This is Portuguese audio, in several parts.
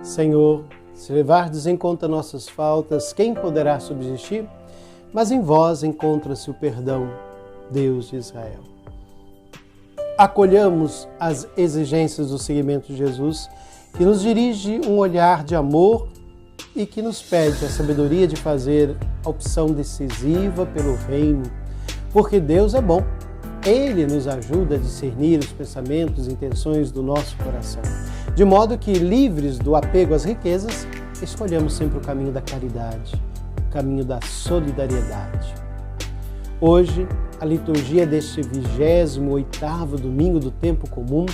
Senhor, se levardes em conta nossas faltas, quem poderá subsistir? Mas em vós encontra-se o perdão, Deus de Israel. Acolhamos as exigências do seguimento de Jesus, que nos dirige um olhar de amor e que nos pede a sabedoria de fazer a opção decisiva pelo reino, porque Deus é bom. Ele nos ajuda a discernir os pensamentos e intenções do nosso coração, de modo que, livres do apego às riquezas, escolhamos sempre o caminho da caridade, o caminho da solidariedade. Hoje, a liturgia deste 28º domingo do tempo comum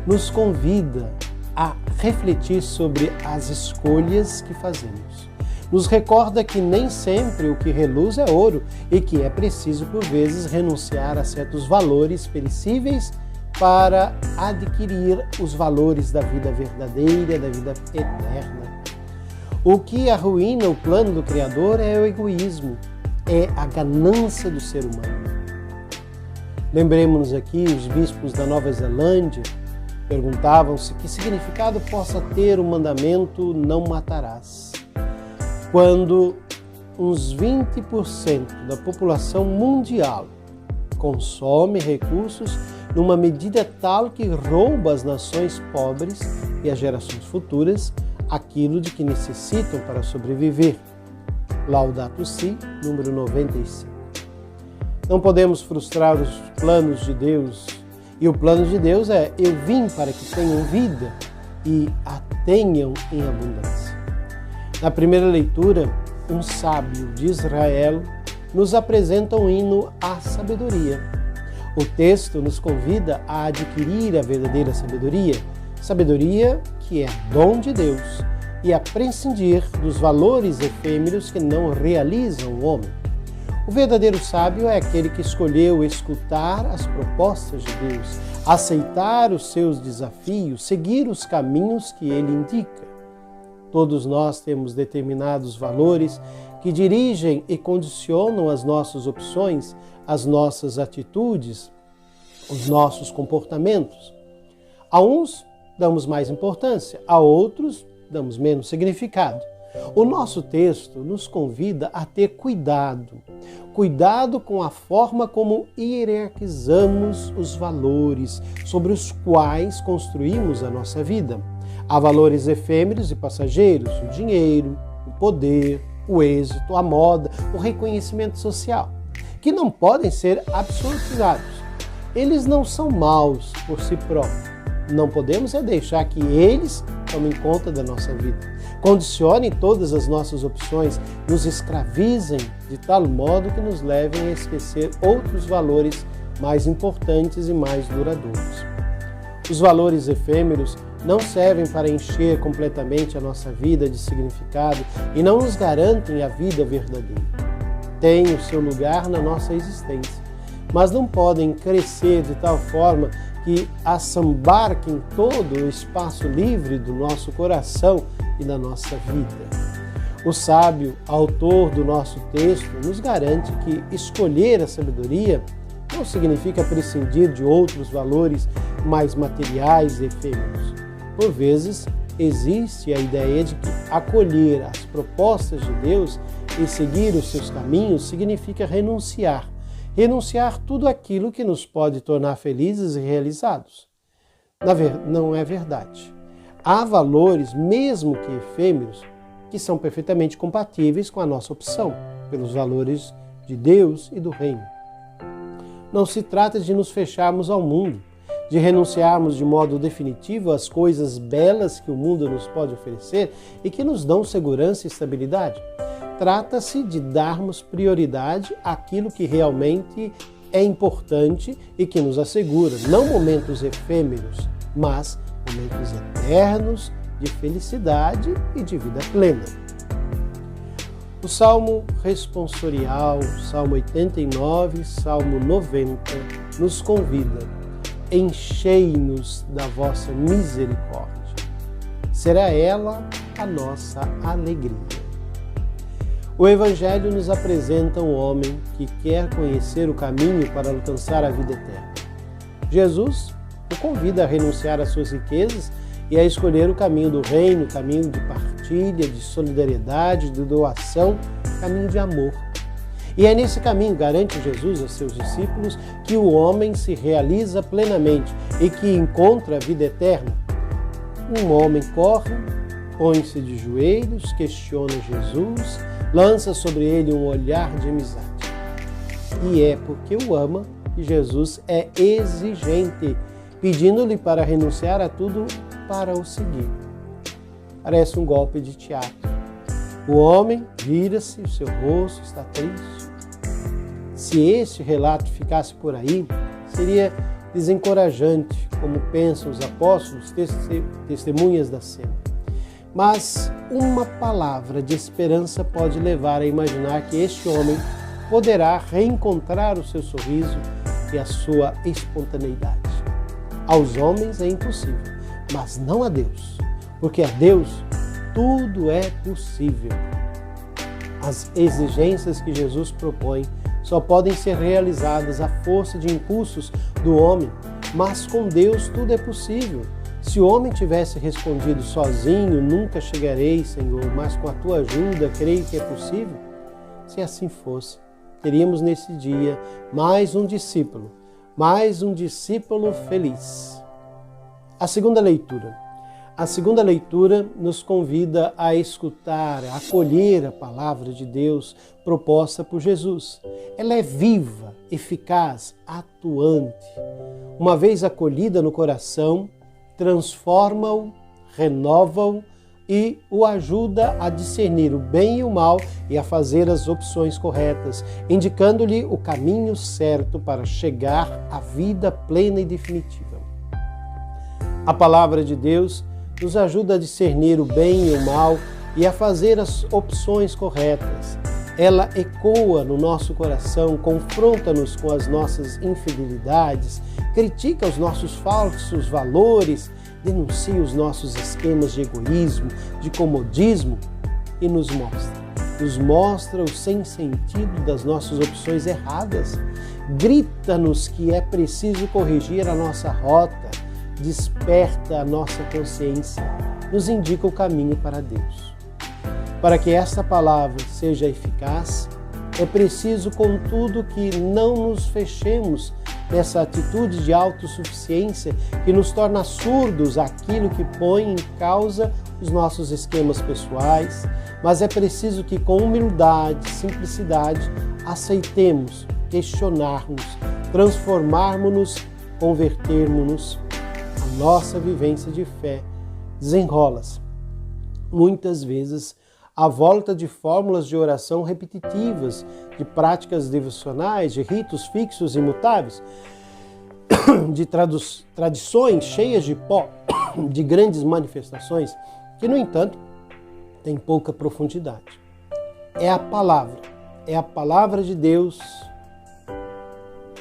nos convida a refletir sobre as escolhas que fazemos. Nos recorda que nem sempre o que reluz é ouro e que é preciso, por vezes, renunciar a certos valores perecíveis para adquirir os valores da vida verdadeira, da vida eterna. O que arruína o plano do Criador é o egoísmo, é a ganância do ser humano. Lembremos-nos aqui, os bispos da Nova Zelândia perguntavam-se que significado possa ter o mandamento não matarás, quando uns 20% da população mundial consome recursos numa medida tal que rouba às nações pobres e às gerações futuras aquilo de que necessitam para sobreviver. Laudato Si, número 95. Não podemos frustrar os planos de Deus, e o plano de Deus é: eu vim para que tenham vida e a tenham em abundância. Na primeira leitura, um sábio de Israel nos apresenta um hino à sabedoria. O texto nos convida a adquirir a verdadeira sabedoria, sabedoria que é dom de Deus, e a prescindir dos valores efêmeros que não realizam o homem. O verdadeiro sábio é aquele que escolheu escutar as propostas de Deus, aceitar os seus desafios, seguir os caminhos que ele indica. Todos nós temos determinados valores que dirigem e condicionam as nossas opções, as nossas atitudes, os nossos comportamentos. A uns damos mais importância, a outros damos menos significado. O nosso texto nos convida a ter cuidado com a forma como hierarquizamos os valores sobre os quais construímos a nossa vida. Há valores efêmeros e passageiros: o dinheiro, o poder, o êxito, a moda, o reconhecimento social, que não podem ser absolutizados. Eles não são maus por si próprios. Não podemos deixar que eles tomem conta da nossa vida, condicionem todas as nossas opções, nos escravizem de tal modo que nos levem a esquecer outros valores mais importantes e mais duradouros. Os valores efêmeros não servem para encher completamente a nossa vida de significado e não nos garantem a vida verdadeira. Têm o seu lugar na nossa existência, mas não podem crescer de tal forma que assambarquem todo o espaço livre do nosso coração e da nossa vida. O sábio, autor do nosso texto, nos garante que escolher a sabedoria não significa prescindir de outros valores mais materiais e efêmeros. Por vezes, existe a ideia de que acolher as propostas de Deus e seguir os seus caminhos significa renunciar tudo aquilo que nos pode tornar felizes e realizados. Não é verdade. Há valores, mesmo que efêmeros, que são perfeitamente compatíveis com a nossa opção pelos valores de Deus e do reino. Não se trata de nos fecharmos ao mundo, de renunciarmos de modo definitivo às coisas belas que o mundo nos pode oferecer e que nos dão segurança e estabilidade. Trata-se de darmos prioridade àquilo que realmente é importante e que nos assegura, não momentos efêmeros, mas momentos eternos de felicidade e de vida plena. O Salmo responsorial, Salmo 89, Salmo 90, nos convida: enchei-nos da vossa misericórdia. Será ela a nossa alegria. O Evangelho nos apresenta um homem que quer conhecer o caminho para alcançar a vida eterna. Jesus o convida a renunciar às suas riquezas e a escolher o caminho do reino, o caminho de partilha, de solidariedade, de doação, caminho de amor. E é nesse caminho, garante Jesus a seus discípulos, que o homem se realiza plenamente e que encontra a vida eterna. Um homem corre, põe-se de joelhos, questiona Jesus, lança sobre ele um olhar de amizade. E é porque o ama que Jesus é exigente, pedindo-lhe para renunciar a tudo para o seguir. Parece um golpe de teatro. O homem vira-se, o seu rosto está triste. Se este relato ficasse por aí, seria desencorajante, como pensam os apóstolos, testemunhas da cena. Mas uma palavra de esperança pode levar a imaginar que este homem poderá reencontrar o seu sorriso e a sua espontaneidade. Aos homens é impossível, mas não a Deus, porque a Deus tudo é possível. As exigências que Jesus propõe só podem ser realizadas à força de impulsos do homem, mas com Deus tudo é possível. Se o homem tivesse respondido sozinho, nunca chegarei, Senhor, mas com a tua ajuda creio que é possível. Se assim fosse, teríamos nesse dia mais um discípulo feliz. A segunda leitura. A segunda leitura nos convida a escutar, a acolher a palavra de Deus proposta por Jesus. Ela é viva, eficaz, atuante. Uma vez acolhida no coração, transforma-o, renova-o e o ajuda a discernir o bem e o mal e a fazer as opções corretas, indicando-lhe o caminho certo para chegar à vida plena e definitiva. A palavra de Deus nos ajuda a discernir o bem e o mal e a fazer as opções corretas. Ela ecoa no nosso coração, confronta-nos com as nossas infidelidades, critica os nossos falsos valores, denuncia os nossos esquemas de egoísmo, de comodismo e nos mostra o sem-sentido das nossas opções erradas. Grita-nos que é preciso corrigir a nossa rota, desperta a nossa consciência, nos indica o caminho para Deus. Para que esta palavra seja eficaz, é preciso, contudo, que não nos fechemos nessa atitude de autossuficiência que nos torna surdos àquilo que põe em causa os nossos esquemas pessoais, mas é preciso que com humildade, simplicidade, aceitemos, questionarmos, transformarmos-nos, convertermos-nos. A nossa vivência de fé desenrola-se muitas vezes à volta de fórmulas de oração repetitivas, de práticas devocionais, de ritos fixos e imutáveis, de tradições cheias de pó, de grandes manifestações, que, no entanto, têm pouca profundidade. É a palavra de Deus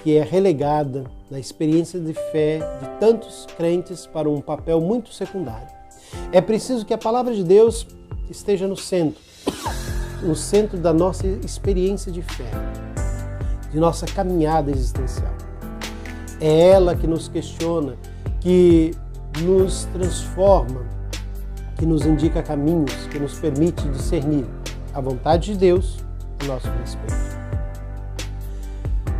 que é relegada na experiência de fé de tantos crentes para um papel muito secundário. É preciso que a palavra de Deus esteja no centro da nossa experiência de fé, de nossa caminhada existencial. É ela que nos questiona, que nos transforma, que nos indica caminhos, que nos permite discernir a vontade de Deus a nosso respeito.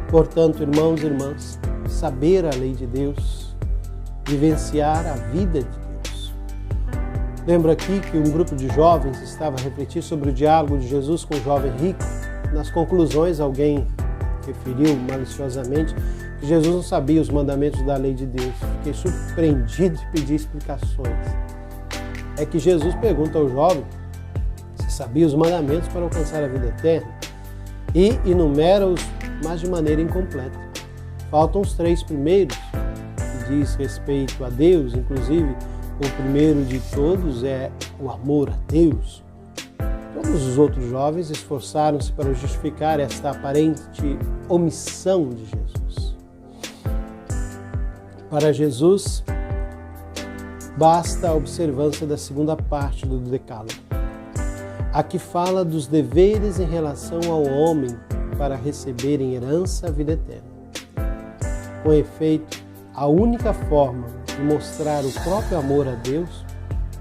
Portanto, irmãos e irmãs, saber a lei de Deus, vivenciar a vida de Deus. Lembro aqui que um grupo de jovens estava a refletir sobre o diálogo de Jesus com o jovem rico. Nas conclusões, alguém referiu maliciosamente que Jesus não sabia os mandamentos da lei de Deus. Fiquei surpreendido e pedi explicações. É que Jesus pergunta ao jovem se sabia os mandamentos para alcançar a vida eterna e enumera-os, mas de maneira incompleta. Faltam os 3 primeiros, que diz respeito a Deus, inclusive o primeiro de todos é o amor a Deus. Todos os outros jovens esforçaram-se para justificar esta aparente omissão de Jesus. Para Jesus, basta a observância da segunda parte do Decálogo. Aqui fala dos deveres em relação ao homem para receber em herança a vida eterna. Com efeito, a única forma e mostrar o próprio amor a Deus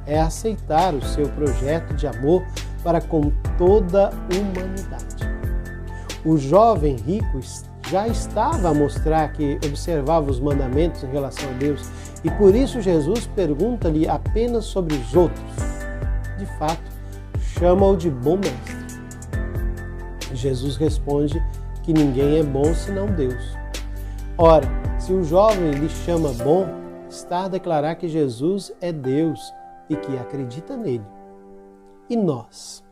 é aceitar o seu projeto de amor para com toda a humanidade. O jovem rico já estava a mostrar que observava os mandamentos em relação a Deus e por isso Jesus pergunta-lhe apenas sobre os outros. De fato, chama-o de bom mestre. Jesus responde que ninguém é bom senão Deus. Ora, se o jovem lhe chama bom, está a declarar que Jesus é Deus e que acredita nele. E nós?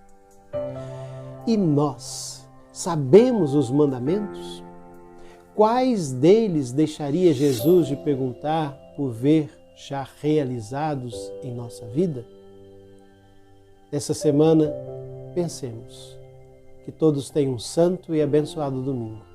E nós? Sabemos os mandamentos? Quais deles deixaria Jesus de perguntar por ver já realizados em nossa vida? Nessa semana, pensemos. Que todos tenham um santo e abençoado domingo.